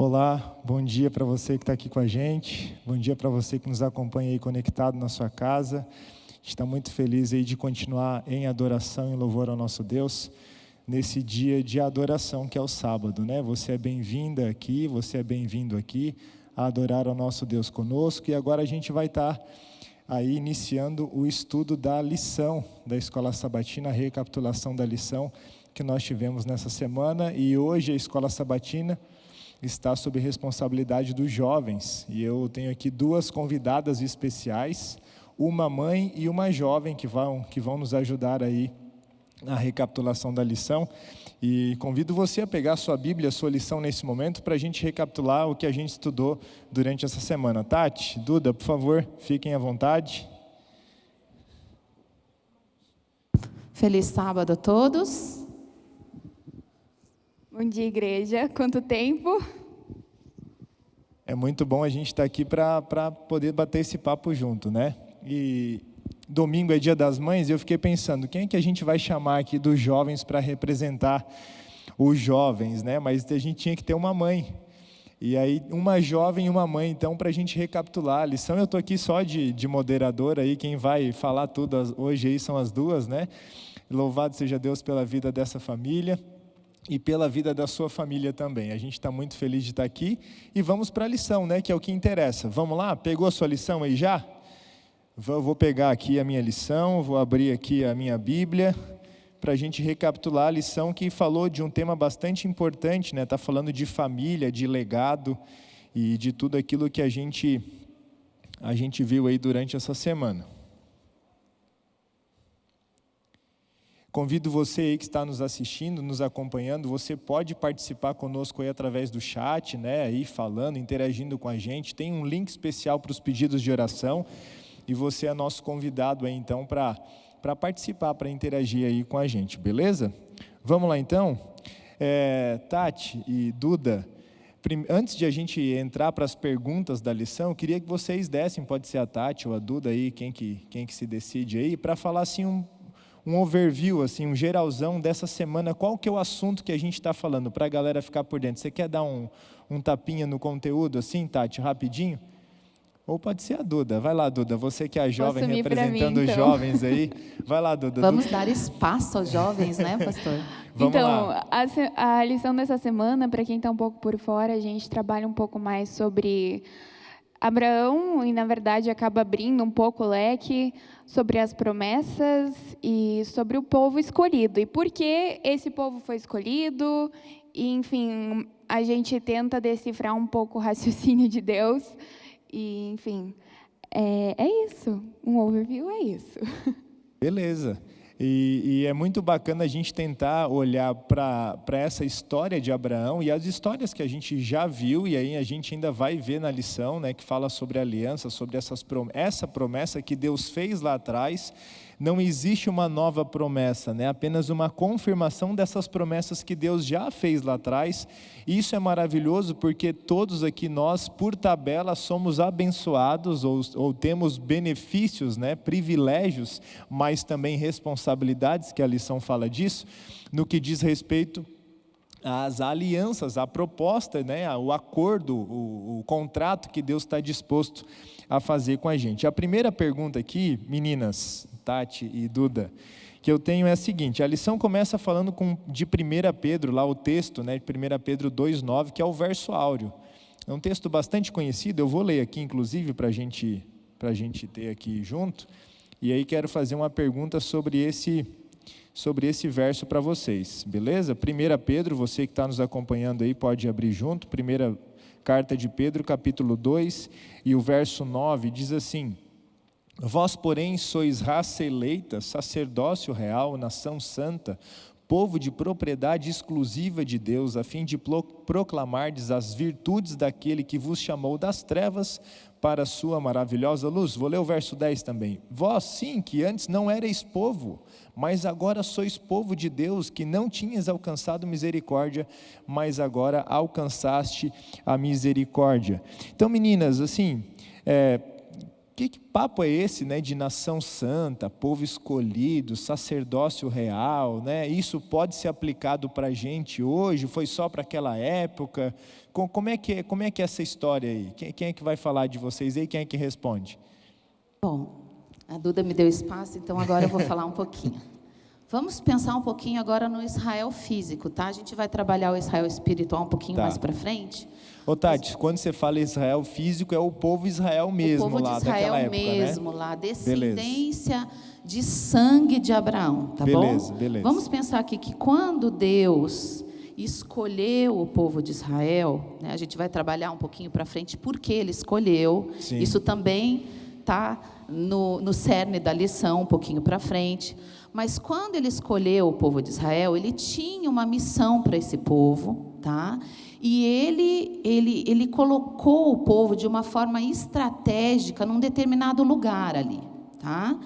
Olá, bom dia para você que está aqui com a gente, bom dia para você que nos acompanha aí conectado na sua casa. A gente está muito feliz aí de continuar em adoração e louvor ao nosso Deus, nesse dia de adoração que é o sábado, né? Você é bem-vinda aqui, você é bem-vindo aqui a adorar ao nosso Deus conosco, e agora a gente vai estar aí iniciando o estudo da lição da Escola Sabatina, a recapitulação da lição que nós tivemos nessa semana, e hoje a Escola Sabatina está sob responsabilidade dos jovens, e eu tenho aqui duas convidadas especiais, uma mãe e uma jovem que vão nos ajudar aí na recapitulação da lição, e convido você a pegar a sua Bíblia, a sua lição nesse momento, para a gente recapitular o que a gente estudou durante essa semana. Tati, Duda, por favor, fiquem à vontade. Feliz sábado a todos. Bom dia, igreja. Quanto tempo? É muito bom a gente estar aqui para poder bater esse papo junto, né? E domingo é Dia das Mães, e eu fiquei pensando, quem é que a gente vai chamar aqui dos jovens para representar os jovens, né? Mas a gente tinha que ter uma mãe. E aí, uma jovem e uma mãe, então, para a gente recapitular a lição. Eu estou aqui só de moderador aí, quem vai falar tudo hoje aí são as duas, né? Louvado seja Deus pela vida dessa família e pela vida da sua família também. A gente está muito feliz de estar aqui e vamos para a lição, né, que é o que interessa. Vamos lá? Pegou a sua lição aí já? Vou pegar aqui a minha lição, vou abrir aqui a minha Bíblia para a gente recapitular a lição que falou de um tema bastante importante, né? Está falando de família, de legado e de tudo aquilo que a gente viu aí durante essa semana. Convido você aí que está nos assistindo, nos acompanhando, você pode participar conosco aí através do chat, né, aí falando, interagindo com a gente. Tem um link especial para os pedidos de oração e você é nosso convidado aí então para participar, para interagir aí com a gente, beleza? Vamos lá então? Tati e Duda, antes de a gente entrar para as perguntas da lição, eu queria que vocês dessem, pode ser a Tati ou a Duda aí, quem que se decide aí, para falar assim um overview, assim, um geralzão dessa semana, qual que é o assunto que a gente está falando, para a galera ficar por dentro. Você quer dar um tapinha no conteúdo, assim, Tati, rapidinho? Ou pode ser a Duda. Vai lá, Duda, você que é a jovem representando os jovens aí. Vai lá, Duda. Vamos dar espaço aos jovens, né, pastor? Vamos então, lá. a lição dessa semana, para quem está um pouco por fora, a gente trabalha um pouco mais sobre Abraão, e na verdade acaba abrindo um pouco o leque sobre as promessas e sobre o povo escolhido. E por que esse povo foi escolhido, e enfim, a gente tenta decifrar um pouco o raciocínio de Deus. E enfim, é isso, um overview é isso. Beleza. E é muito bacana a gente tentar olhar para essa história de Abraão e as histórias que a gente já viu, e aí a gente ainda vai ver na lição, né, que fala sobre a aliança, sobre essa promessa que Deus fez lá atrás. Não existe uma nova promessa, né? Apenas uma confirmação dessas promessas que Deus já fez lá atrás. E isso é maravilhoso porque todos aqui nós, por tabela, somos abençoados ou temos benefícios, né? Privilégios, mas também responsabilidades, que a lição fala disso, no que diz respeito às alianças, a proposta, né? O acordo, o contrato que Deus está disposto a fazer com a gente. A primeira pergunta aqui, meninas, Tati e Duda, que eu tenho é a seguinte: a lição começa falando de 1 Pedro, lá o texto, né, de 1 Pedro 2,9, que é o verso áureo. É um texto bastante conhecido, eu vou ler aqui, inclusive, para a gente ter aqui junto, e aí quero fazer uma pergunta sobre esse verso para vocês, beleza? 1 Pedro, você que está nos acompanhando aí, pode abrir junto, primeira carta de Pedro, capítulo 2, e o verso 9 diz assim: Vós, porém, sois raça eleita, sacerdócio real, nação santa, povo de propriedade exclusiva de Deus, a fim de proclamardes as virtudes daquele que vos chamou das trevas para a sua maravilhosa luz. Vou ler o verso 10 também. Vós, sim, que antes não erais povo, mas agora sois povo de Deus, que não tinhas alcançado misericórdia, mas agora alcançaste a misericórdia. Então, meninas, assim, que papo é esse, né, de nação santa, povo escolhido, sacerdócio real, né? Isso pode ser aplicado para a gente hoje? Foi só para aquela época? Como é que é essa história aí? Quem é que vai falar de vocês aí? Quem é que responde? Bom, a Duda me deu espaço, então agora eu vou falar um pouquinho. Vamos pensar um pouquinho agora no Israel físico, tá? A gente vai trabalhar o Israel espiritual um pouquinho mais para frente. Ô Tati, quando você fala Israel físico, é o povo Israel mesmo lá, o povo de Israel daquela época, mesmo, né? lá, descendência de sangue de Abraão, tá bom? Beleza. Vamos pensar aqui que quando Deus escolheu o povo de Israel, né, a gente vai trabalhar um pouquinho para frente porque ele escolheu. Sim. Isso também está no cerne da lição, um pouquinho para frente. Mas quando ele escolheu o povo de Israel, ele tinha uma missão para esse povo, tá? E ele colocou o povo de uma forma estratégica num determinado lugar ali, tá?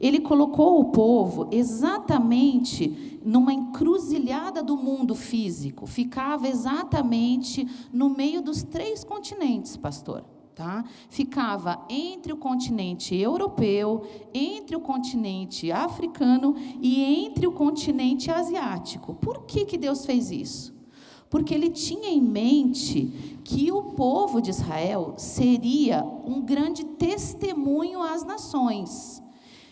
Ele colocou o povo exatamente numa encruzilhada do mundo físico. Ficava exatamente no meio dos 3 continentes, pastor. Tá? Ficava entre o continente europeu, entre o continente africano e entre o continente asiático. Por que Deus fez isso? Porque ele tinha em mente que o povo de Israel seria um grande testemunho às nações.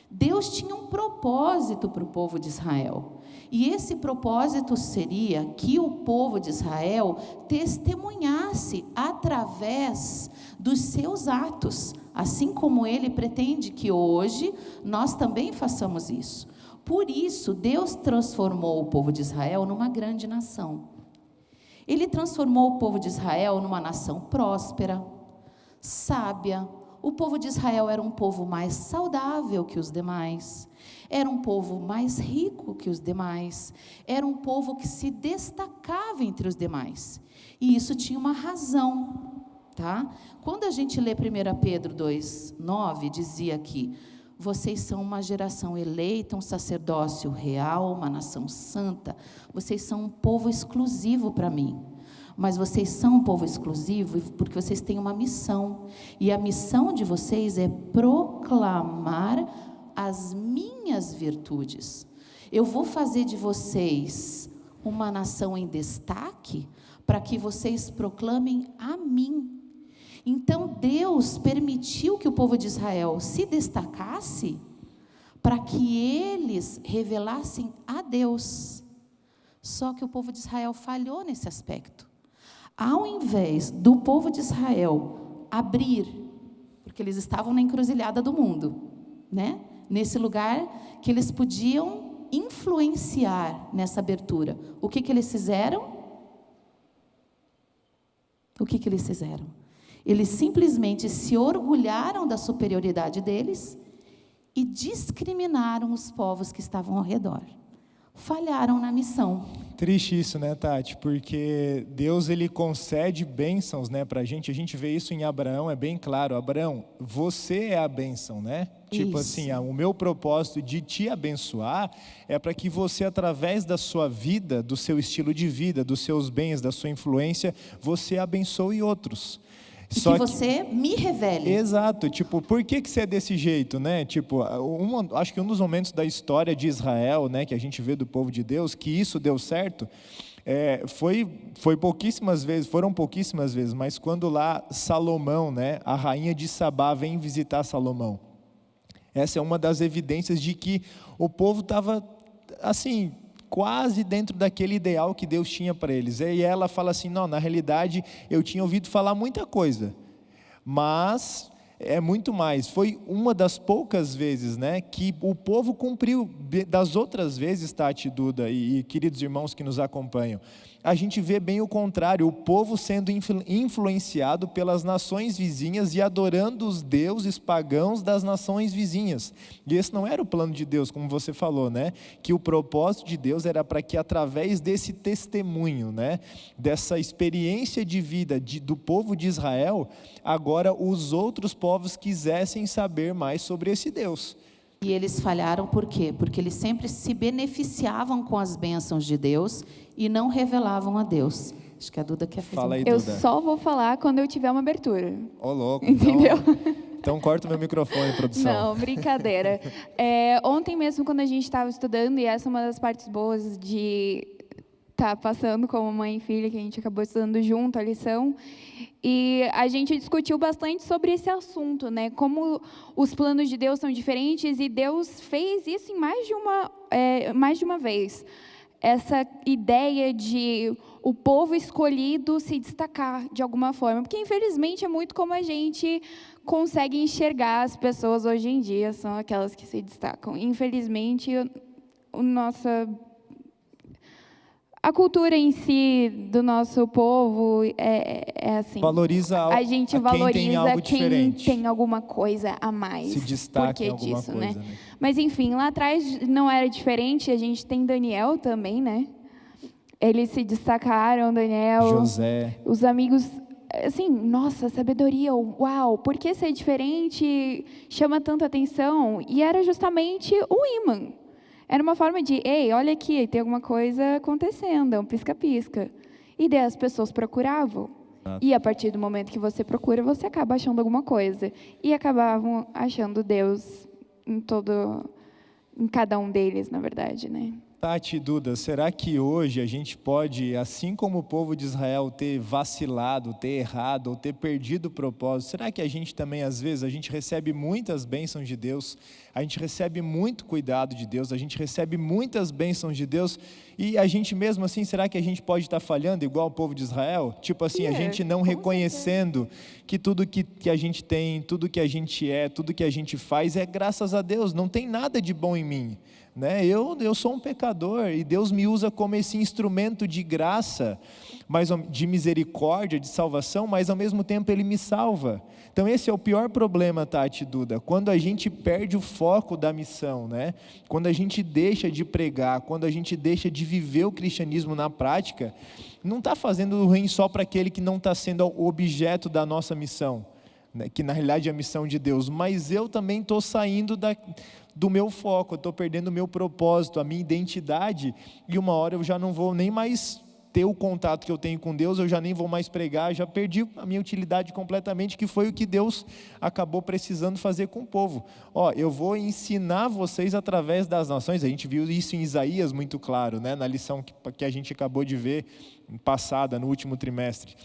Deus tinha um propósito para o povo de Israel. E esse propósito seria que o povo de Israel testemunhasse através dos seus atos, assim como ele pretende que hoje nós também façamos isso. Por isso, Deus transformou o povo de Israel numa grande nação. Ele transformou o povo de Israel numa nação próspera, sábia. O povo de Israel era um povo mais saudável que os demais, era um povo mais rico que os demais, era um povo que se destacava entre os demais. E isso tinha uma razão, tá? Quando a gente lê 1 Pedro 2:9, dizia que vocês são uma geração eleita, um sacerdócio real, uma nação santa, vocês são um povo exclusivo para mim. Mas vocês são um povo exclusivo porque vocês têm uma missão. E a missão de vocês é proclamar as minhas virtudes. Eu vou fazer de vocês uma nação em destaque para que vocês proclamem a mim. Então Deus permitiu que o povo de Israel se destacasse para que eles revelassem a Deus. Só que o povo de Israel falhou nesse aspecto. Ao invés do povo de Israel abrir, porque eles estavam na encruzilhada do mundo, né? Nesse lugar que eles podiam influenciar nessa abertura. O que eles fizeram? O que eles fizeram? Eles simplesmente se orgulharam da superioridade deles e discriminaram os povos que estavam ao redor. Falharam na missão. Triste isso, né, Tati? Porque Deus, ele concede bênçãos, né, pra gente. A gente vê isso em Abraão, é bem claro. Abraão, você é a bênção, né? Tipo assim, o meu propósito de te abençoar é para que você, através da sua vida, do seu estilo de vida, dos seus bens, da sua influência, você abençoe outros. E que você me revele. Exato, tipo, por que você é desse jeito, né? Tipo, acho que um dos momentos da história de Israel, né, que a gente vê do povo de Deus, que isso deu certo, foram pouquíssimas vezes, mas quando lá Salomão, né, a rainha de Sabá vem visitar Salomão. Essa é uma das evidências de que o povo estava, assim, quase dentro daquele ideal que Deus tinha para eles. E ela fala assim, não, na realidade eu tinha ouvido falar muita coisa, mas é muito mais. Foi uma das poucas vezes, né, que o povo cumpriu. Das outras vezes, Tati, Duda e queridos irmãos que nos acompanham, a gente vê bem o contrário, o povo sendo influenciado pelas nações vizinhas e adorando os deuses pagãos das nações vizinhas. E esse não era o plano de Deus, como você falou, né? Que o propósito de Deus era para que, através desse testemunho, né, dessa experiência de vida do povo de Israel, agora os outros povos quisessem saber mais sobre esse Deus. E eles falharam por quê? Porque eles sempre se beneficiavam com as bênçãos de Deus e não revelavam a Deus. Acho que a Duda quer fazer. Fala aí, Eu Duda. só vou falar quando eu tiver uma abertura. Ô, louco. Entendeu? Então, Então corta o meu microfone, produção. Não, brincadeira. Ontem mesmo, quando a gente estava estudando, e essa é uma das partes boas de estar passando como mãe e filha, que a gente acabou estudando junto a lição, e a gente discutiu bastante sobre esse assunto, né? Como os planos de Deus são diferentes, e Deus fez isso em mais de uma vez. Essa ideia de o povo escolhido se destacar de alguma forma, porque infelizmente é muito como a gente consegue enxergar as pessoas hoje em dia, são aquelas que se destacam. Infelizmente, a cultura em si do nosso povo é assim. Valoriza a gente valoriza quem tem alguma coisa a mais. Se destaca em alguma coisa, né? Mas, enfim, lá atrás não era diferente. A gente tem Daniel também, né? Eles se destacaram, Daniel. José. Os amigos, assim, nossa, sabedoria, uau, por que ser diferente chama tanta atenção? E era justamente o ímã. Era uma forma de, ei, olha aqui, tem alguma coisa acontecendo, é um pisca-pisca. E daí as pessoas procuravam. E a partir do momento que você procura, você acaba achando alguma coisa. E acabavam achando Deus em cada um deles, na verdade, né? Tati e Duda, será que hoje a gente pode, assim como o povo de Israel, ter vacilado, ter errado ou ter perdido o propósito? Será que a gente também, às vezes, a gente recebe muitas bênçãos de Deus, a gente recebe muito cuidado de Deus, a gente recebe muitas bênçãos de Deus, e a gente mesmo assim, será que a gente pode estar falhando igual o povo de Israel? Tipo assim, a gente não reconhecendo que tudo que a gente tem, tudo que a gente é, tudo que a gente faz é graças a Deus, não tem nada de bom em mim. Né? Eu sou um pecador e Deus me usa como esse instrumento de graça, de misericórdia, de salvação, mas ao mesmo tempo Ele me salva. Então esse é o pior problema, Tati e Duda, quando a gente perde o foco da missão, né? Quando a gente deixa de pregar, quando a gente deixa de viver o cristianismo na prática, não está fazendo ruim só para aquele que não está sendo o objeto da nossa missão, né? Que na realidade é a missão de Deus, mas eu também estou saindo do meu foco, eu estou perdendo o meu propósito, a minha identidade, e uma hora eu já não vou nem mais ter o contato que eu tenho com Deus, eu já nem vou mais pregar, já perdi a minha utilidade completamente, que foi o que Deus acabou precisando fazer com o povo. Eu vou ensinar vocês através das nações, a gente viu isso em Isaías muito claro, né? Na lição que a gente acabou de ver, passada, no último trimestre.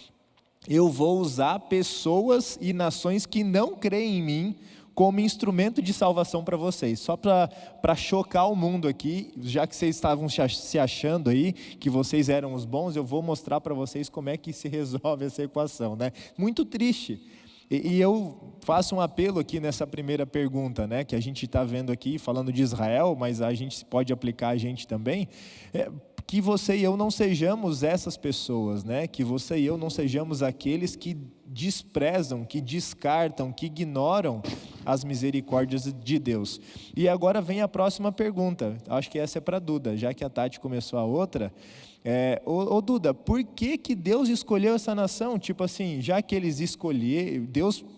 Eu vou usar pessoas e nações que não creem em mim, como instrumento de salvação para vocês, só para chocar o mundo aqui, já que vocês estavam se achando aí, que vocês eram os bons, eu vou mostrar para vocês como é que se resolve essa equação, né? Muito triste, e eu faço um apelo aqui nessa primeira pergunta, né, que a gente está vendo aqui, falando de Israel, mas a gente pode aplicar a gente também, que você e eu não sejamos essas pessoas, né? Que você e eu não sejamos aqueles que desprezam, que descartam, que ignoram as misericórdias de Deus. E agora vem a próxima pergunta, acho que essa é para a Duda, já que a Tati começou a outra. Duda, por que Deus escolheu essa nação? Tipo assim, já que eles escolheram,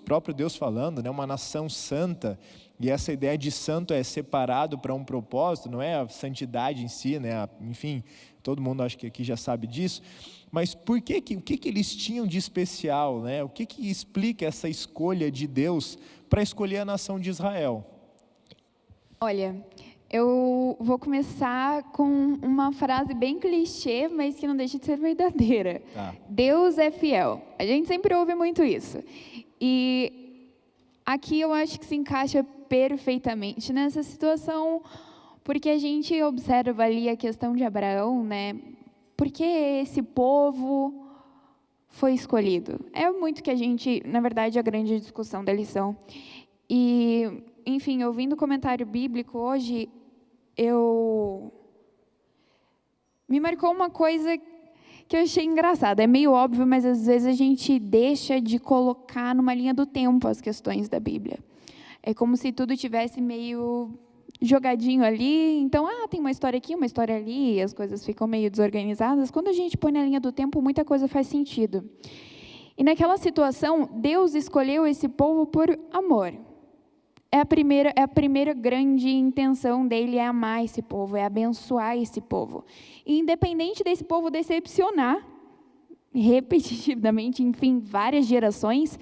próprio Deus falando, né, uma nação santa, e essa ideia de santo é separado para um propósito, não é a santidade em si, né? Enfim, todo mundo acho que aqui já sabe disso, mas o que eles tinham de especial, né? O que explica essa escolha de Deus para escolher a nação de Israel? Olha, eu vou começar com uma frase bem clichê, mas que não deixa de ser verdadeira. Deus é fiel. A gente sempre ouve muito isso. E aqui eu acho que se encaixa perfeitamente nessa situação, porque a gente observa ali a questão de Abraão, né? Por que esse povo foi escolhido? É muito que a gente, na verdade, a grande discussão da lição. E, enfim, ouvindo o comentário bíblico hoje, me marcou uma coisa que eu achei engraçada. É meio óbvio, mas às vezes a gente deixa de colocar numa linha do tempo as questões da Bíblia. É como se tudo tivesse meio jogadinho ali, então, tem uma história aqui, uma história ali, e as coisas ficam meio desorganizadas. Quando a gente põe na linha do tempo, muita coisa faz sentido. E naquela situação, Deus escolheu esse povo por amor. É a primeira grande intenção dele é amar esse povo, é abençoar esse povo. E independente desse povo decepcionar, repetitivamente, enfim, várias gerações,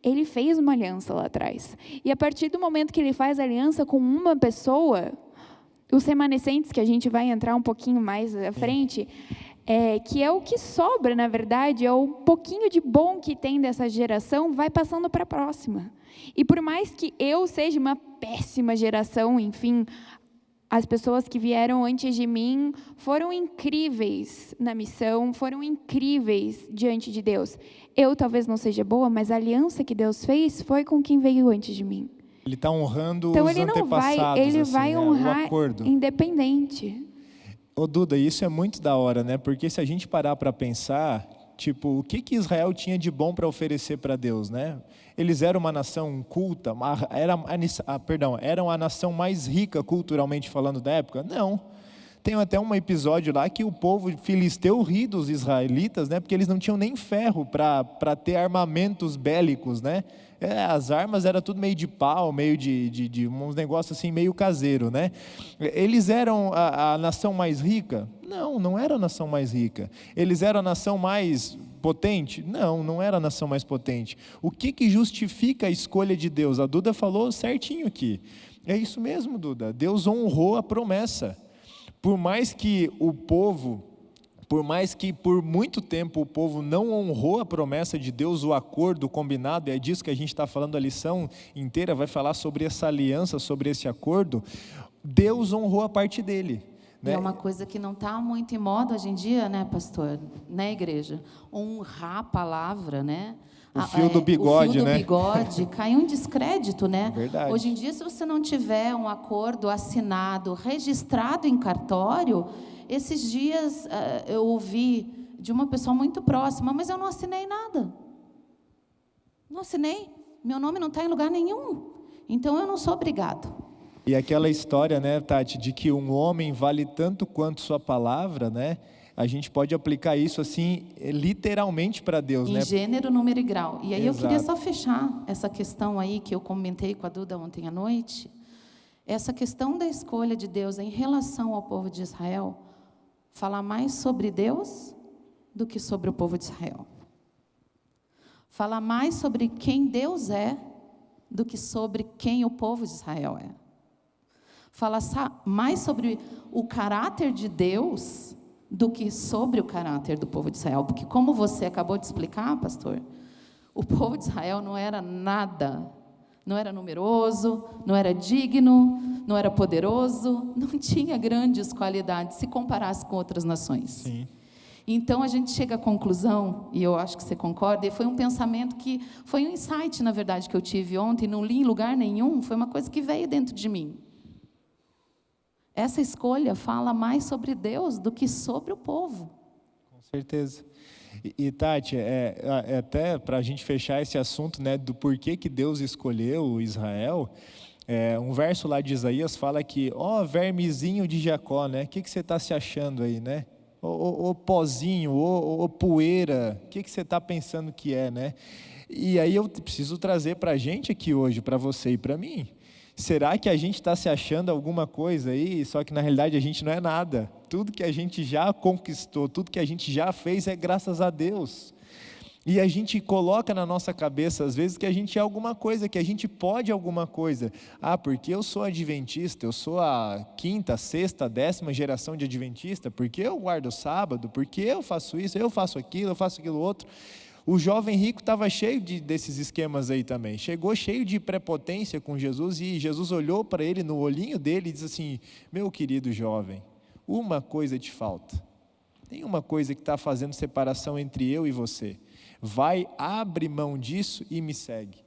Ele fez uma aliança lá atrás. E a partir do momento que ele faz aliança com uma pessoa, os remanescentes, que a gente vai entrar um pouquinho mais à frente, que é o que sobra, na verdade, é o pouquinho de bom que tem dessa geração, vai passando para a próxima. E por mais que eu seja uma péssima geração, enfim, as pessoas que vieram antes de mim foram incríveis na missão, foram incríveis diante de Deus. Eu talvez não seja boa, mas a aliança que Deus fez foi com quem veio antes de mim. Ele está honrando Então os ele não vai, antepassados, ele assim, vai né? honrar O acordo. independente. Ô Duda, isso é muito da hora, né? Porque se a gente parar para pensar, tipo, o que Israel tinha de bom para oferecer para Deus, né? Eles eram uma nação culta, eram a nação mais rica culturalmente falando da época? Não. Tem até um episódio lá que o povo filisteu ri dos israelitas, né? Porque eles não tinham nem ferro para ter armamentos bélicos, né? As armas era tudo meio de pau, meio de uns negócios assim meio caseiro, né? Eles eram a nação mais rica? Não, não era a nação mais rica. Eles eram a nação mais potente? Não, não era a nação mais potente. O que justifica a escolha de Deus? A Duda falou certinho aqui. É isso mesmo, Duda. Deus honrou a promessa. Por mais que por muito tempo o povo não honrou a promessa de Deus, o acordo combinado, é disso que a gente está falando, a lição inteira vai falar sobre essa aliança, sobre esse acordo, Deus honrou a parte dele. E é uma coisa que não está muito em moda hoje em dia, né, pastor? Na igreja. Honrar a palavra, né? O fio do bigode, né? O fio do bigode caiu em descrédito, né? Verdade. Hoje em dia, se você não tiver um acordo assinado, registrado em cartório, esses dias eu ouvi de uma pessoa muito próxima, mas eu não assinei nada. Não assinei. Meu nome não está em lugar nenhum. Então, eu não sou obrigado. E aquela história, né, Tati, de que um homem vale tanto quanto sua palavra, né? A gente pode aplicar isso assim, literalmente para Deus, né? Em gênero, número e grau. E aí Exato. eu queria só fechar essa questão aí que eu comentei com a Duda ontem à noite. Essa questão da escolha de Deus em relação ao povo de Israel, falar mais sobre Deus do que sobre o povo de Israel. Falar mais sobre quem Deus é do que sobre quem o povo de Israel é. Falar mais sobre o caráter de Deus do que sobre o caráter do povo de Israel. Porque como você acabou de explicar, pastor, o povo de Israel não era nada. Não era numeroso, não era digno, não era poderoso, não tinha grandes qualidades se comparasse com outras nações. Sim. Então a gente chega à conclusão, e eu acho que você concorda, e foi um pensamento que, foi um insight, na verdade, que eu tive ontem, não li em lugar nenhum, foi uma coisa que veio dentro de mim. Essa escolha fala mais sobre Deus do que sobre o povo. Com certeza. E Tati, até para a gente fechar esse assunto, né, do porquê que Deus escolheu Israel, um verso lá de Isaías fala que, vermezinho de Jacó, né? O que você está se achando aí, né? Ô pozinho, ô poeira, o que você está pensando que é, né? E aí eu preciso trazer para a gente aqui hoje, para você e para mim. Será que a gente está se achando alguma coisa aí, só que na realidade a gente não é nada? Tudo que a gente já conquistou, tudo que a gente já fez é graças a Deus. E a gente coloca na nossa cabeça, às vezes, que a gente é alguma coisa, que a gente pode alguma coisa. Porque eu sou adventista, eu sou a 5ª, 6ª, 10ª geração de adventista, porque eu guardo o sábado, porque eu faço isso, eu faço aquilo outro. O jovem rico estava cheio desses esquemas aí também. Chegou cheio de prepotência com Jesus e Jesus olhou para ele no olhinho dele e disse assim: meu querido jovem, uma coisa te falta. Tem uma coisa que está fazendo separação entre eu e você. Vai, abre mão disso e me segue.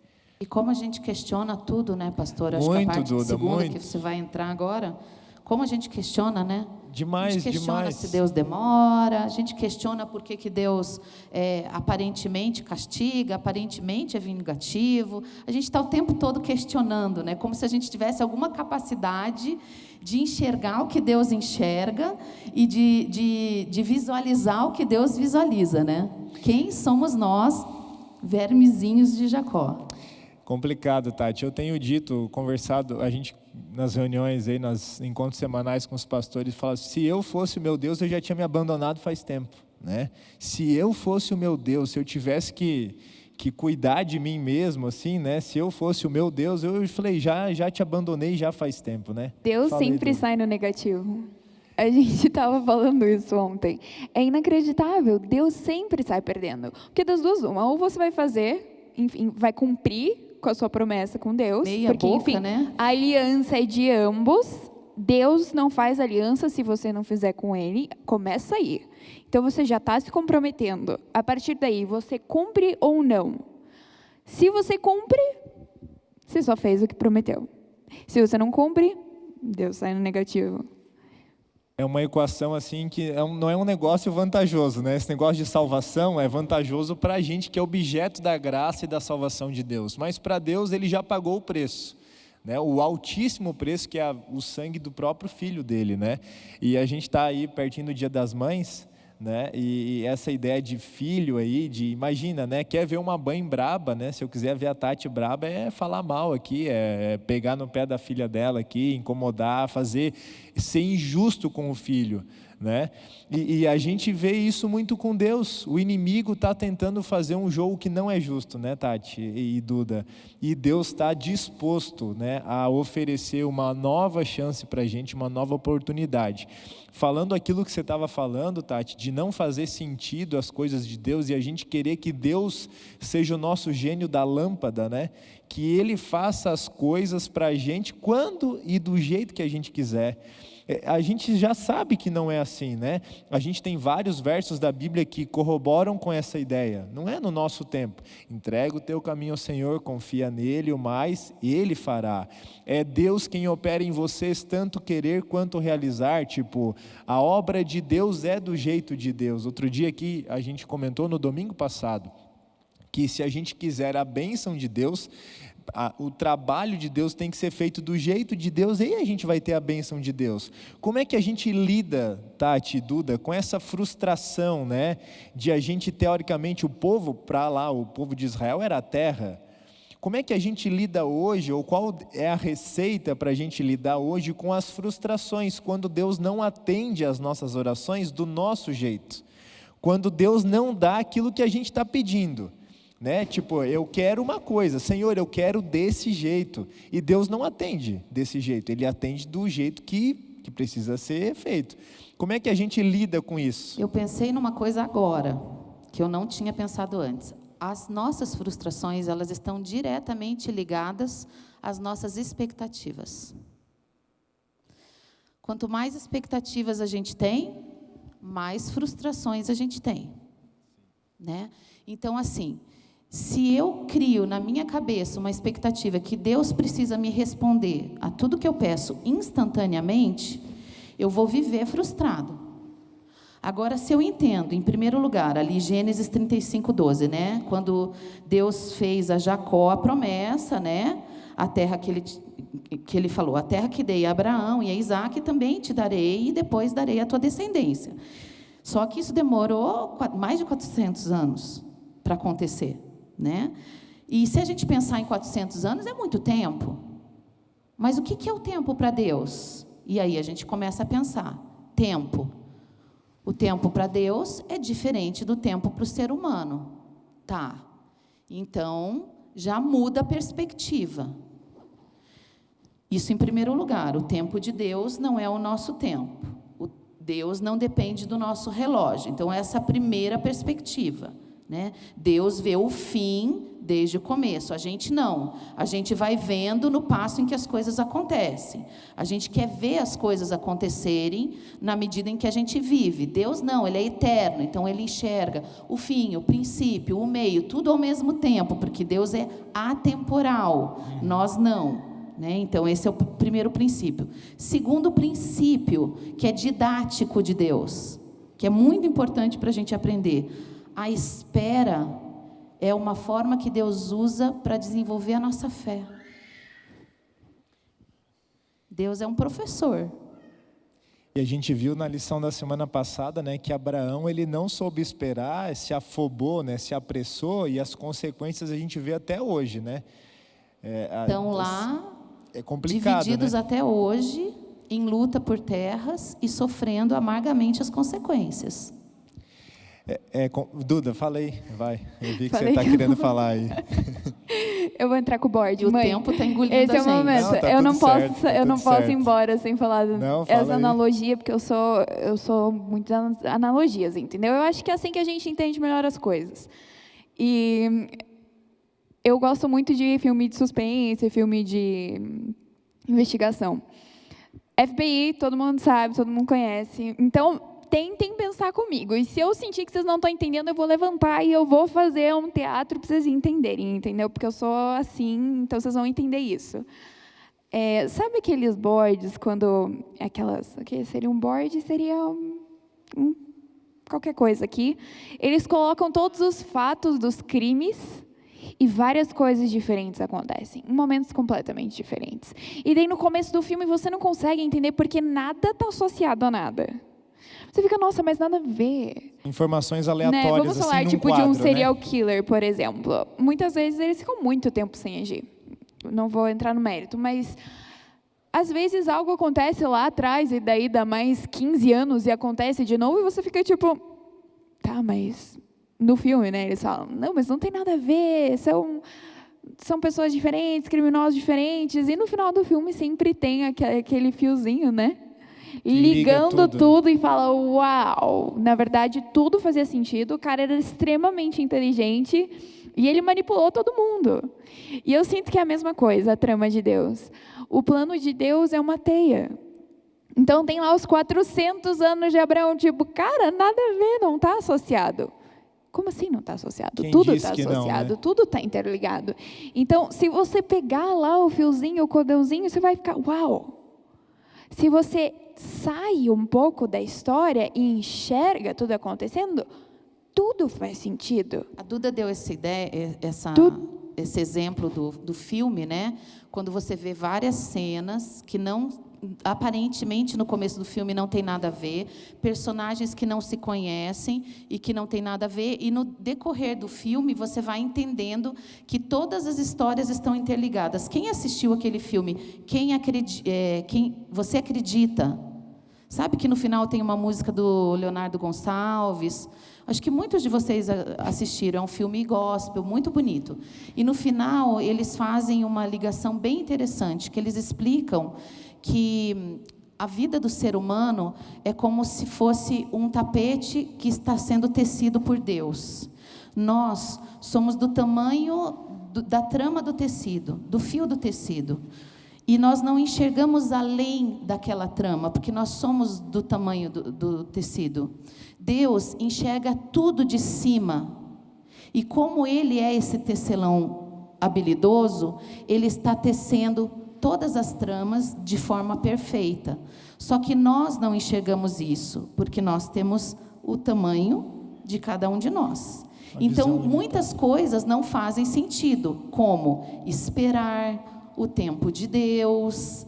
E como a gente questiona tudo, né, pastor? Acho que a parte Duda, segunda que você vai entrar agora, como a gente questiona, né? Demais, a gente questiona demais. se Deus demora, a gente questiona por que Deus aparentemente castiga, aparentemente é vingativo. A gente está o tempo todo questionando, né? Como se a gente tivesse alguma capacidade de enxergar o que Deus enxerga e de visualizar o que Deus visualiza, né? Quem somos nós, vermezinhos de Jacó? Complicado, Tati. Eu tenho conversado, a gente nas reuniões aí, nos encontros semanais com os pastores, fala: se eu fosse o meu Deus, eu já tinha me abandonado faz tempo, né? Se eu fosse o meu Deus, se eu tivesse que que cuidar de mim mesmo, assim, né? Se eu fosse o meu Deus, eu falei, já te abandonei já faz tempo, né? Deus Fala aí, sempre Duda. sai no negativo. A gente estava falando isso ontem. É inacreditável. Deus sempre sai perdendo. Porque das duas, uma, ou você vai fazer, enfim, vai cumprir com a sua promessa com Deus. Meia porque, boca, enfim, né? a aliança é de ambos. Deus não faz aliança se você não fizer com Ele. Começa aí. Então, você já está se comprometendo. A partir daí, você cumpre ou não. Se você cumpre, você só fez o que prometeu. Se você não cumpre, Deus sai no negativo. É uma equação assim que não é um negócio vantajoso, né? Esse negócio de salvação é vantajoso para a gente que é objeto da graça e da salvação de Deus. Mas para Deus ele já pagou o preço, né? O altíssimo preço que é o sangue do próprio filho dele, né? E a gente está aí pertinho do Dia das Mães, né? E essa ideia de filho aí, imagina, né? Quer ver uma mãe braba, né? Se eu quiser ver a Tati braba, é falar mal aqui, é pegar no pé da filha dela aqui, incomodar, ser injusto com o filho, né? E a gente vê isso muito com Deus. O inimigo está tentando fazer um jogo que não é justo, né, Tati e Duda? E Deus está disposto, né, a oferecer uma nova chance para a gente, uma nova oportunidade. Falando aquilo que você estava falando, Tati, de não fazer sentido as coisas de Deus e a gente querer que Deus seja o nosso gênio da lâmpada, né? Que Ele faça as coisas para a gente quando e do jeito que a gente quiser. A gente já sabe que não é assim, né? A gente tem vários versos da Bíblia que corroboram com essa ideia. Não é no nosso tempo. Entrega o teu caminho ao Senhor, confia nele, o mais Ele fará. É Deus quem opera em vocês tanto querer quanto realizar. Tipo, a obra de Deus é do jeito de Deus. Outro dia aqui a gente comentou no domingo passado que se a gente quiser a bênção de Deus, o trabalho de Deus tem que ser feito do jeito de Deus, e aí a gente vai ter a bênção de Deus. Como é que a gente lida, Tati e Duda, com essa frustração, né, de a gente, teoricamente, o povo de Israel era a terra. Como é que a gente lida hoje, ou qual é a receita para a gente lidar hoje com as frustrações, quando Deus não atende às nossas orações do nosso jeito? Quando Deus não dá aquilo que a gente está pedindo. Né? Tipo, eu quero uma coisa, Senhor, eu quero desse jeito, e Deus não atende desse jeito, Ele atende do jeito que precisa ser feito. Como é que a gente lida com isso? Eu pensei numa coisa agora, que eu não tinha pensado antes. As nossas frustrações, elas estão diretamente ligadas às nossas expectativas. Quanto mais expectativas a gente tem, mais frustrações a gente tem, né? Então, assim, se eu crio na minha cabeça uma expectativa que Deus precisa me responder a tudo que eu peço instantaneamente, eu vou viver frustrado. Agora, se eu entendo, em primeiro lugar, ali Gênesis 35:12, né? Quando Deus fez a Jacó a promessa, né? A terra que ele falou, a terra que dei a Abraão e a Isaac também te darei, e depois darei a tua descendência. Só que isso demorou mais de 400 anos para acontecer, né? E se a gente pensar em 400 anos, é muito tempo. Mas o que é o tempo para Deus? E aí a gente começa a pensar, tempo. O tempo para Deus é diferente do tempo para o ser humano. Tá. Então, já muda a perspectiva. Isso em primeiro lugar, o tempo de Deus não é o nosso tempo. Deus não depende do nosso relógio. Então, essa é a primeira perspectiva, né? Deus vê o fim desde o começo. A gente não. A gente vai vendo no passo em que as coisas acontecem. A gente quer ver as coisas acontecerem na medida em que a gente vive. Deus não, Ele é eterno. Então, Ele enxerga o fim, o princípio, o meio, tudo ao mesmo tempo, porque Deus é atemporal. Nós não. Né? Então, esse é o primeiro princípio. Segundo princípio, que é didático de Deus, que é muito importante para a gente aprender. A espera é uma forma que Deus usa para desenvolver a nossa fé. Deus é um professor. E a gente viu na lição da semana passada, né, que Abraão ele não soube esperar, se afobou, né, se apressou, e as consequências a gente vê até hoje, né? Estão lá, é complicado, divididos, né? até hoje, em luta por terras e sofrendo amargamente as consequências. Duda, falei, vai. Eu vi que Falei você está que querendo falar aí. Eu vou entrar com o board, E o mãe. tempo está engolindo Esse a é o gente. momento. Não, tá eu tudo não posso, certo, tá eu não tudo posso ir certo. embora sem falar Não, fala essa aí. analogia, porque eu sou muito das analogias, entendeu? Eu acho que é assim que a gente entende melhor as coisas. E eu gosto muito de filme de suspense, filme de investigação. FBI, todo mundo sabe, todo mundo conhece. Então, tentem pensar comigo. E se eu sentir que vocês não estão entendendo, eu vou levantar e eu vou fazer um teatro para vocês entenderem, entendeu? Porque eu sou assim, então vocês vão entender isso. Sabe aqueles boards, quando... seria um board, seria qualquer coisa aqui. Eles colocam todos os fatos dos crimes e várias coisas diferentes acontecem, em momentos completamente diferentes. E daí, no começo do filme, você não consegue entender porque nada está associado a nada. Você fica, nossa, mas nada a ver. Informações Né? aleatórias, Vamos falar, assim, num tipo, quadro, de um serial né? killer, por exemplo. Muitas vezes eles ficam muito tempo sem agir. Não vou entrar no mérito, mas às vezes algo acontece lá atrás e daí dá mais 15 anos e acontece de novo e você fica tipo, tá, mas no filme, né, eles falam, não, mas não tem nada a ver, são pessoas diferentes, criminosos diferentes, e no final do filme sempre tem aquele fiozinho, né, ligando tudo e fala, uau, na verdade tudo fazia sentido, o cara era extremamente inteligente e ele manipulou todo mundo. E eu sinto que é a mesma coisa, a trama de Deus. O plano de Deus é uma teia. Então tem lá os 400 anos de Abraão, tipo, cara, nada a ver, não está associado. Como assim não está associado? Quem Tudo disse está que não, associado, né? tudo está interligado. Então, se você pegar lá o fiozinho, o cordãozinho, você vai ficar, uau! Se você sai um pouco da história e enxerga tudo acontecendo, tudo faz sentido. A Duda deu essa ideia, esse exemplo do filme, né? Quando você vê várias cenas que não, aparentemente no começo do filme não tem nada a ver, personagens que não se conhecem e que não tem nada a ver, e no decorrer do filme você vai entendendo que todas as histórias estão interligadas. Quem assistiu aquele filme? Você acredita? Sabe que no final tem uma música do Leonardo Gonçalves? Acho que muitos de vocês assistiram, é um filme gospel, muito bonito. E no final, eles fazem uma ligação bem interessante, que eles explicam que a vida do ser humano é como se fosse um tapete que está sendo tecido por Deus. Nós somos do tamanho da trama do tecido, do fio do tecido. E nós não enxergamos além daquela trama, porque nós somos do tamanho do tecido. Deus enxerga tudo de cima. E como Ele é esse tecelão habilidoso, Ele está tecendo todas as tramas de forma perfeita. Só que nós não enxergamos isso, porque nós temos o tamanho de cada um de nós. Então, muitas coisas não fazem sentido, como esperar o tempo de Deus,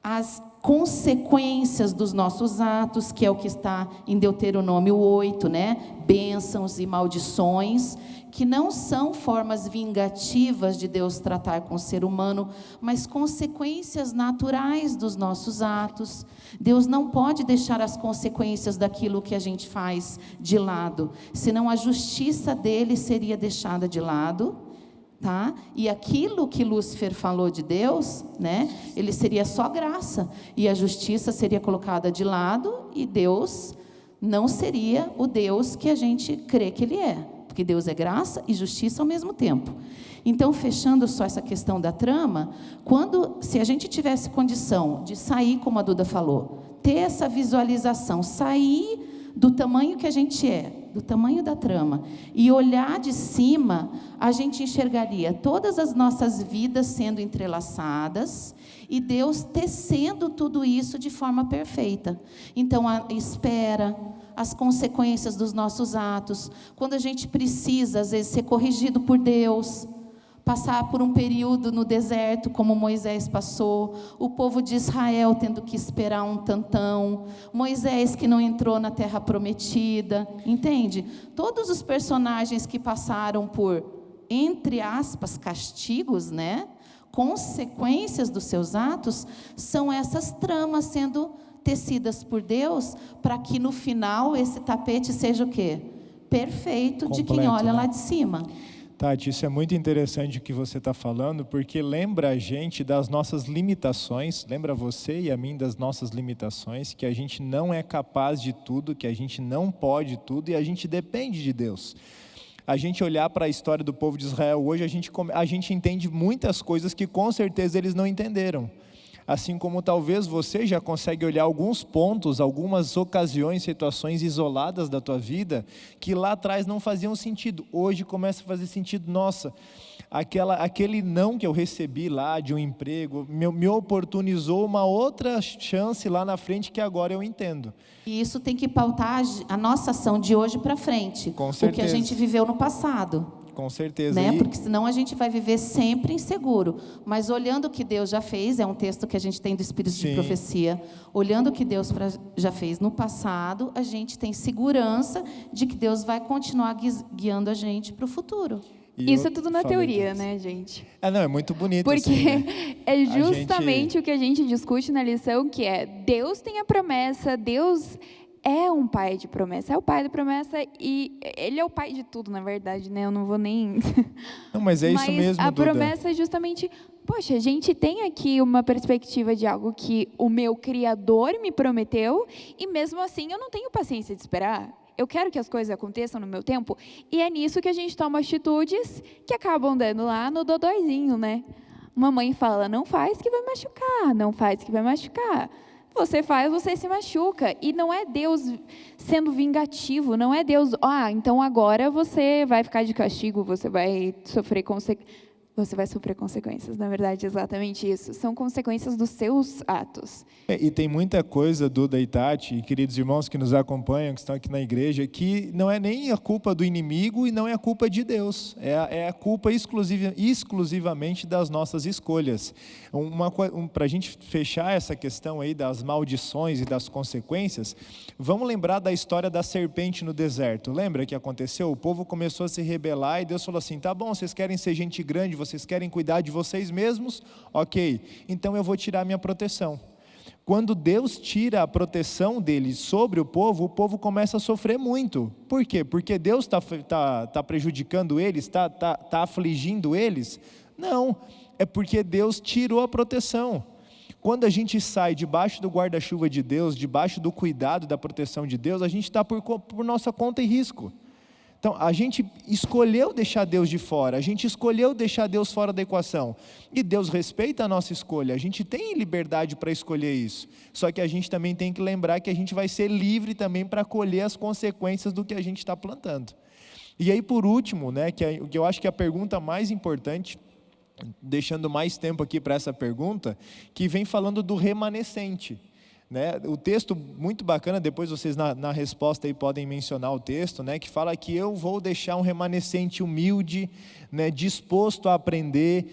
as consequências dos nossos atos, que é o que está em Deuteronômio 8, né? Bênçãos e maldições, que não são formas vingativas de Deus tratar com o ser humano, mas consequências naturais dos nossos atos. Deus não pode deixar as consequências daquilo que a gente faz de lado, senão a justiça dele seria deixada de lado. Tá? E aquilo que Lúcifer falou de Deus, né, ele seria só graça, e a justiça seria colocada de lado, e Deus não seria o Deus que a gente crê que Ele é, porque Deus é graça e justiça ao mesmo tempo. Então, fechando só essa questão da trama, se a gente tivesse condição de sair, como a Duda falou, ter essa visualização, sair do tamanho que a gente é, do tamanho da trama, e olhar de cima, a gente enxergaria todas as nossas vidas sendo entrelaçadas, e Deus tecendo tudo isso de forma perfeita. Então, a espera, as consequências dos nossos atos, quando a gente precisa, às vezes, ser corrigido por Deus, passar por um período no deserto, como Moisés passou, o povo de Israel tendo que esperar um tantão, Moisés que não entrou na terra prometida, entende? Todos os personagens que passaram por, entre aspas, castigos, né? Consequências dos seus atos, são essas tramas sendo tecidas por Deus, para que no final esse tapete seja o quê? perfeito de quem Completo, olha né? lá de cima. Tati, isso é muito interessante o que você está falando, porque lembra a gente das nossas limitações, lembra você e a mim das nossas limitações, que a gente não é capaz de tudo, que a gente não pode tudo e a gente depende de Deus. A gente olhar para a história do povo de Israel hoje, a gente entende muitas coisas que com certeza eles não entenderam. Assim como talvez você já consegue olhar alguns pontos, algumas ocasiões, situações isoladas da tua vida, que lá atrás não faziam sentido. Hoje começa a fazer sentido. Nossa, aquele não que eu recebi lá de um emprego, me oportunizou uma outra chance lá na frente que agora eu entendo. E isso tem que pautar a nossa ação de hoje para frente. Com o que a certeza. gente viveu no passado. Com certeza. Né? Porque senão a gente vai viver sempre inseguro. Mas olhando o que Deus já fez, é um texto que a gente tem do Espírito Sim. de Profecia, olhando o que Deus já fez no passado, a gente tem segurança de que Deus vai continuar guiando a gente para o futuro. Isso é tudo na falei teoria, disso. né, gente? Não, é muito bonito. Porque assim, né? é justamente o que a gente discute na lição, que é Deus tem a promessa, Deus é um pai de promessa, é o pai da promessa e ele é o pai de tudo, na verdade, né? Eu não vou nem... Não, mas é isso mesmo, a Duda. promessa é justamente, poxa, a gente tem aqui uma perspectiva de algo que o meu Criador me prometeu e mesmo assim eu não tenho paciência de esperar. Eu quero que as coisas aconteçam no meu tempo e é nisso que a gente toma atitudes que acabam dando lá no dodóizinho, né? Mamãe fala, não faz que vai machucar, não faz que vai machucar. Você faz, você se machuca. E não é Deus sendo vingativo, não é Deus, então agora você vai ficar de castigo, você vai sofrer consequências. Na verdade, é exatamente isso. São consequências dos seus atos. E tem muita coisa, Duda e Tati, e queridos irmãos que nos acompanham, que estão aqui na igreja, que não é nem a culpa do inimigo e não é a culpa de Deus. É a culpa exclusivamente das nossas escolhas. Para a gente fechar essa questão aí das maldições e das consequências, vamos lembrar da história da serpente no deserto. Lembra que aconteceu? O povo começou a se rebelar e Deus falou assim, tá bom, vocês querem ser gente grande, vocês querem cuidar de vocês mesmos? Ok, então eu vou tirar minha proteção. Quando Deus tira a proteção dele sobre o povo começa a sofrer muito. Por quê? Porque Deus está prejudicando eles, está afligindo eles? Não, é porque Deus tirou a proteção. Quando a gente sai debaixo do guarda-chuva de Deus, debaixo do cuidado da proteção de Deus, a gente está por nossa conta e risco. Então, a gente escolheu deixar Deus de fora, a gente escolheu deixar Deus fora da equação. E Deus respeita a nossa escolha, a gente tem liberdade para escolher isso. Só que a gente também tem que lembrar que a gente vai ser livre também para colher as consequências do que a gente está plantando. E aí, por último, né, que eu acho que é a pergunta mais importante, deixando mais tempo aqui para essa pergunta, que vem falando do remanescente. Né? O texto muito bacana, depois vocês na resposta aí podem mencionar o texto, né? Que fala que eu vou deixar um remanescente humilde, né? Disposto a aprender,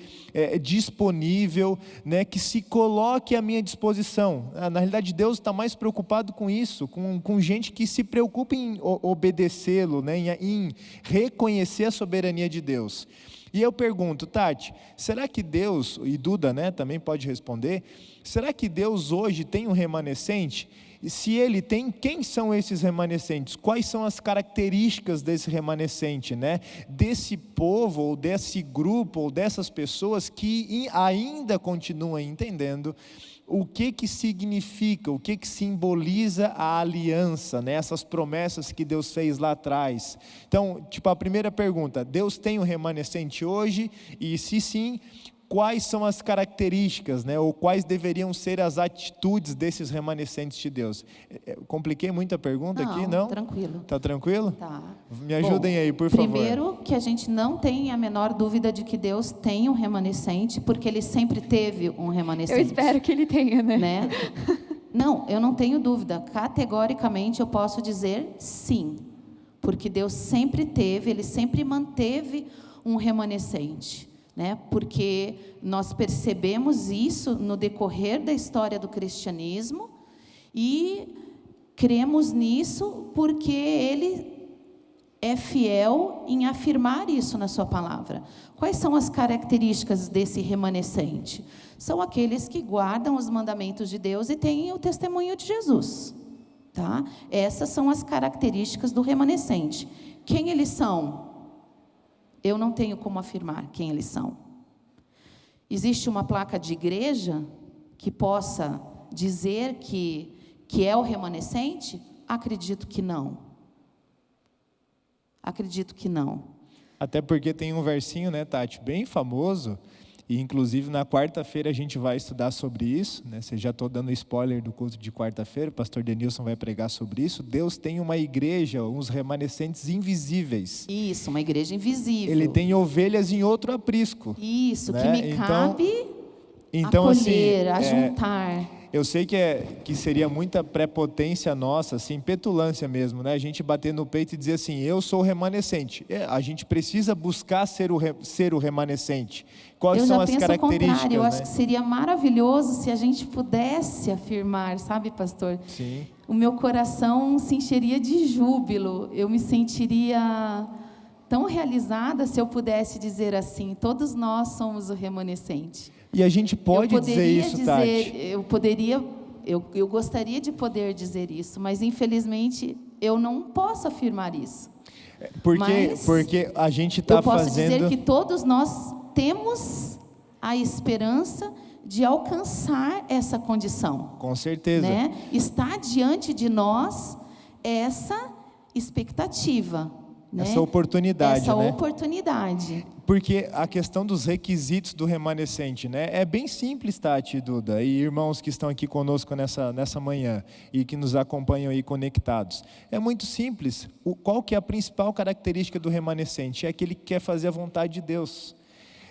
disponível, né? Que se coloque à minha disposição. Na realidade, Deus está mais preocupado com isso, com gente que se preocupa em obedecê-lo, né? Em reconhecer a soberania de Deus. E eu pergunto, Tati, será que Deus, e Duda, né, também pode responder, será que Deus hoje tem um remanescente? E se Ele tem, quem são esses remanescentes? Quais são as características desse remanescente, né? Desse povo, ou desse grupo, ou dessas pessoas que ainda continuam entendendo o que significa, o que simboliza a aliança, né? Essas promessas que Deus fez lá atrás. Então, a primeira pergunta, Deus tem um remanescente hoje? E se sim, quais são as características, né? Ou quais deveriam ser as atitudes desses remanescentes de Deus? Compliquei muito a pergunta aqui, não? Tranquilo. Tá tranquilo? Tá. Me ajudem aí, por favor. Primeiro, que a gente não tem a menor dúvida de que Deus tem um remanescente, porque Ele sempre teve um remanescente. Eu espero que Ele tenha, né? Não, eu não tenho dúvida. Categoricamente, eu posso dizer sim. Porque Deus sempre teve, Ele sempre manteve um remanescente. Né? Porque nós percebemos isso no decorrer da história do cristianismo e cremos nisso porque Ele é fiel em afirmar isso na sua palavra. Quais são as características desse remanescente? São aqueles que guardam os mandamentos de Deus e têm o testemunho de Jesus. tá? Essas são as características do remanescente. Quem eles são? Eu não tenho como afirmar quem eles são. Existe uma placa de igreja que possa dizer que é o remanescente? Acredito que não. Acredito que não. Até porque tem um versinho, né, Tati, bem famoso, e inclusive na quarta-feira a gente vai estudar sobre isso, né? Você já estou dando spoiler do culto de quarta-feira, o pastor Denilson vai pregar sobre isso. Deus tem uma igreja, uns remanescentes invisíveis. Isso, uma igreja invisível. Ele tem ovelhas em outro aprisco. Isso, né? que me cabe assim, acolher, ajuntar. Eu sei que seria muita prepotência nossa, assim, petulância mesmo, né? A gente bater no peito e dizer assim, eu sou o remanescente. A gente precisa buscar ser o remanescente. Quais são as características? Eu acho né? que seria maravilhoso se a gente pudesse afirmar, sabe, pastor? Sim. O meu coração se encheria de júbilo, eu me sentiria tão realizada se eu pudesse dizer assim, todos nós somos o remanescente. E a gente pode dizer isso, Tati? Eu gostaria de poder dizer isso, mas infelizmente eu não posso afirmar isso. Porque a gente está fazendo... Eu posso dizer que todos nós temos a esperança de alcançar essa condição. Com certeza. Né? Está diante de nós essa expectativa. Né? Essa oportunidade, Essa né? oportunidade. Porque a questão dos requisitos do remanescente, né? É bem simples, Tati e Duda, e irmãos que estão aqui conosco nessa manhã e que nos acompanham aí conectados. É muito simples. Qual que é a principal característica do remanescente? É aquele que quer fazer a vontade de Deus.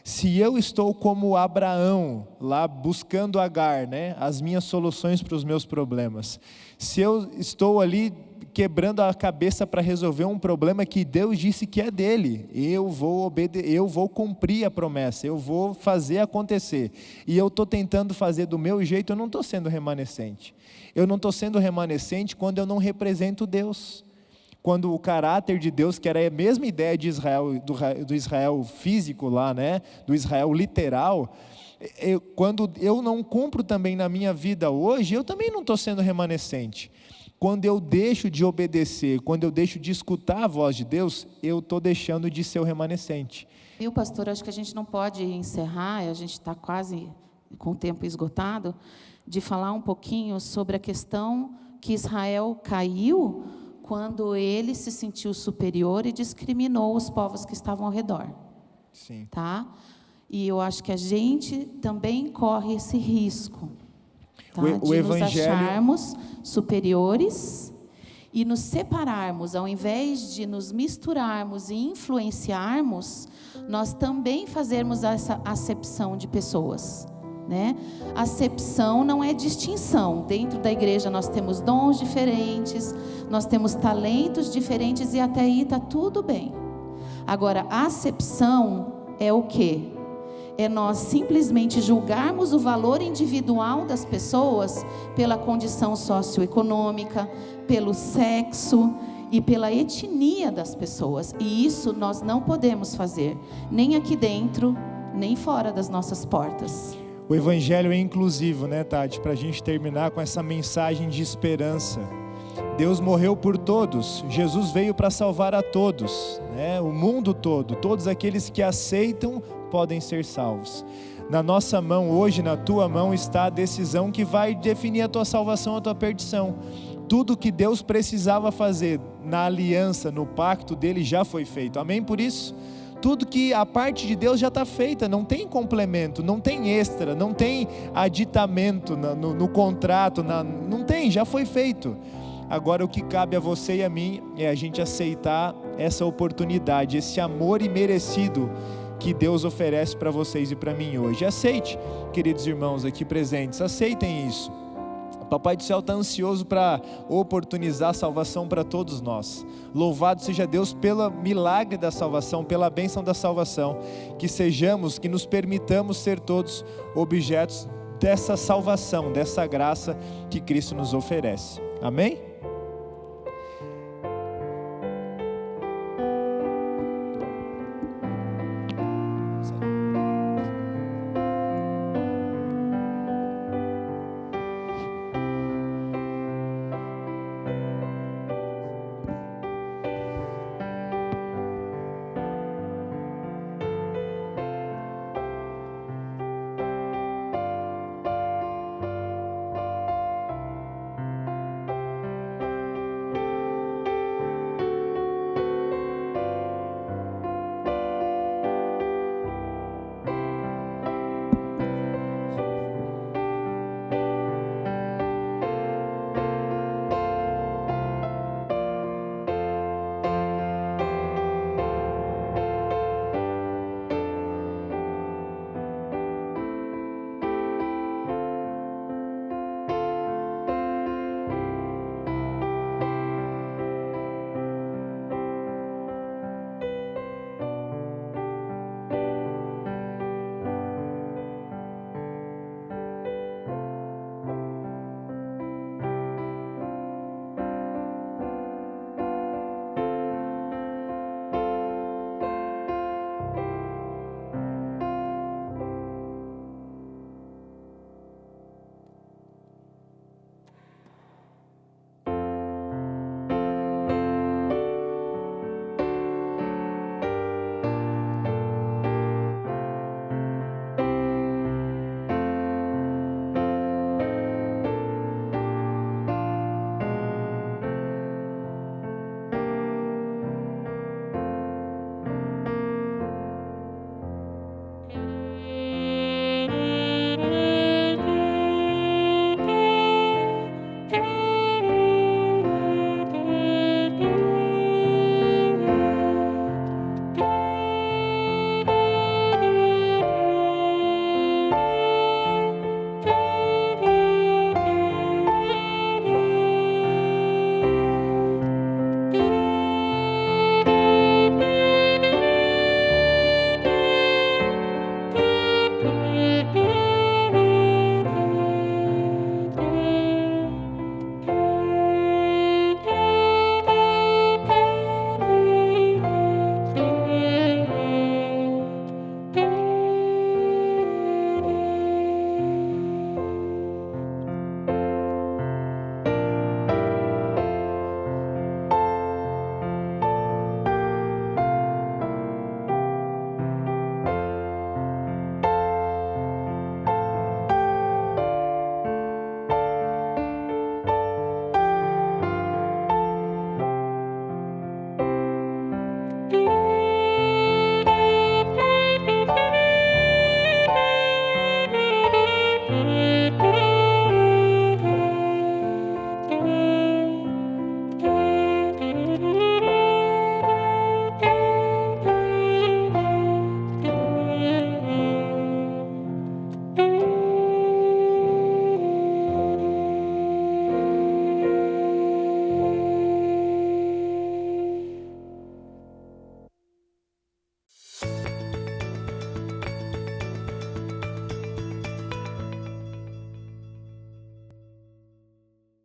Se eu estou como Abraão, lá buscando Agar, né? As minhas soluções para os meus problemas. Se eu estou ali quebrando a cabeça para resolver um problema que Deus disse que é dele, eu vou cumprir a promessa, eu vou fazer acontecer, e eu estou tentando fazer do meu jeito, eu não estou sendo remanescente. Eu não estou sendo remanescente quando eu não represento Deus, quando o caráter de Deus, que era a mesma ideia de Israel, do Israel físico lá, né? Do Israel literal, quando eu não cumpro também na minha vida hoje, eu também não estou sendo remanescente. Quando eu deixo de obedecer, quando eu deixo de escutar a voz de Deus, eu estou deixando de ser o remanescente. Viu, pastor, acho que a gente não pode encerrar, a gente está quase com o tempo esgotado, de falar um pouquinho sobre a questão que Israel caiu quando ele se sentiu superior e discriminou os povos que estavam ao redor. Sim. Tá? E eu acho que a gente também corre esse risco. Tá? O de evangelho... nos acharmos superiores e nos separarmos, ao invés de nos misturarmos e influenciarmos, nós também fazermos essa acepção de pessoas. Né? Acepção não é distinção. Dentro da igreja nós temos dons diferentes, nós temos talentos diferentes e até aí está tudo bem. Agora, acepção é o quê? É nós simplesmente julgarmos o valor individual das pessoas pela condição socioeconômica, pelo sexo e pela etnia das pessoas. E isso nós não podemos fazer, nem aqui dentro, nem fora das nossas portas. O evangelho é inclusivo, né, Tati? Para a gente terminar com essa mensagem de esperança. Deus morreu por todos, Jesus veio para salvar a todos, né? O mundo todo, todos aqueles que aceitam podem ser salvos. Na nossa mão hoje, na tua mão, está a decisão que vai definir a tua salvação, a tua perdição. Tudo que Deus precisava fazer na aliança, no pacto dele já foi feito, amém por isso? Tudo que a parte de Deus já está feita, não tem complemento, não tem extra, não tem aditamento no contrato, não tem, já foi feito. Agora o que cabe a você e a mim é a gente aceitar essa oportunidade, esse amor imerecido que Deus oferece para vocês e para mim hoje. Aceite, queridos irmãos aqui presentes, aceitem isso. O Papai do Céu está ansioso para oportunizar a salvação para todos nós. Louvado seja Deus pelo milagre da salvação, pela bênção da salvação. Que nos permitamos ser todos objetos dessa salvação, dessa graça que Cristo nos oferece. Amém?